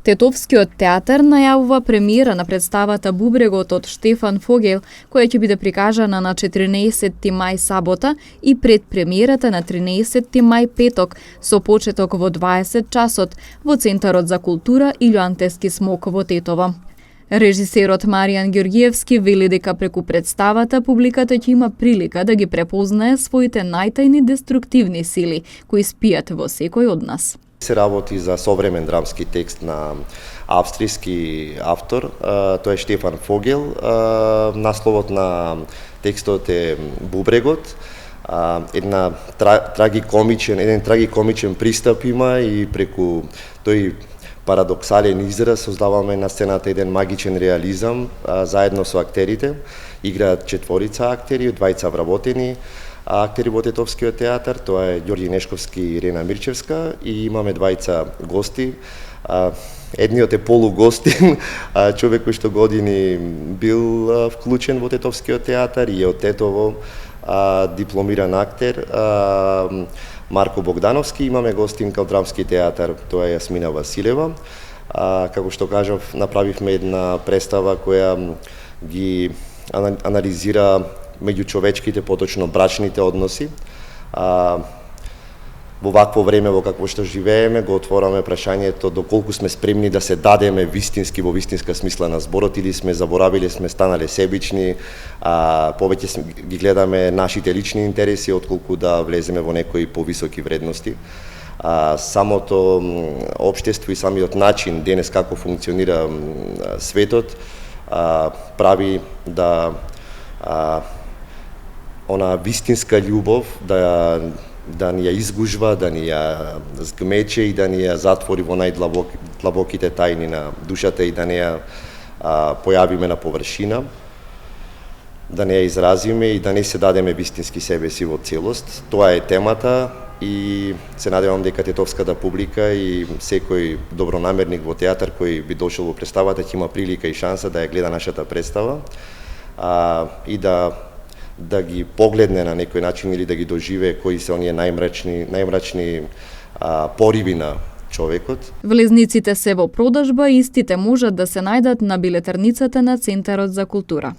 Тетовскиот театар најавува премиера на представата Бубрегот од Штефан Фогел, која ќе биде прикажана на 14 мај сабота и предпремиерата на 13 мај петок, со почеток во 20 часот во Центарот за култура Илјоан Тески Смок во Тетово. Режисерот Маријан Ѓорѓиевски вели дека преку представата публиката ќе има прилика да ги препознае своите најтајни деструктивни сили кои спијат во секој од нас. Се работи за современ драмски текст на австријски автор, тој е Штефан Фогел. Насловот на текстот е Бубрегот. Еден трагикомичен пристап има и преку тој парадоксален израз создаваме на сцената еден магичен реализам заедно со актерите. Играат четворица актери, двајца вработени актери во Тетовскиот театар, тоа е Ѓорѓи Нешковски и Ирена Мирчевска, и имаме двајца гости. Едниот е полугостин, човек кој што години бил вклучен во Тетовскиот театар и е од Тетово, дипломиран актер, Марко Богдановски. Имаме гостинка од Драмски театар, тоа е Јасмина Василева. Како што кажав, направивме една представа која ги анализира меѓучовечките, поточно брачните односи. Во вакво време во какво што живееме, го отвораме прашањето доколку сме спремни да се дадеме вистински, во вистинска смисла на зборот, или сме заборавиле, сме станале себични, повеќе ги гледаме нашите лични интереси, отколку да влеземе во некои повисоки вредности. Самото општество и самиот начин денес како функционира светот прави да она вистинска љубов да ни ја изгужва, да ни ја згмече и да ни ја затвори во најдлабоките тајни на душата и да не ја појавиме на површина, да не ја изразиме и да не се дадеме вистински себе си во целост. Тоа е темата и се надевам дека тетовската публика и секој добронамерник во театар кој би дошол во представата ќе има прилика и шанса да ја гледа нашата представа и да ги погледне на некој начин или да ги доживее кои се оние најмрачни пориви на човекот. Влезниците се во продажба и истите можат да се најдат на билетарницата на Центарот за култура.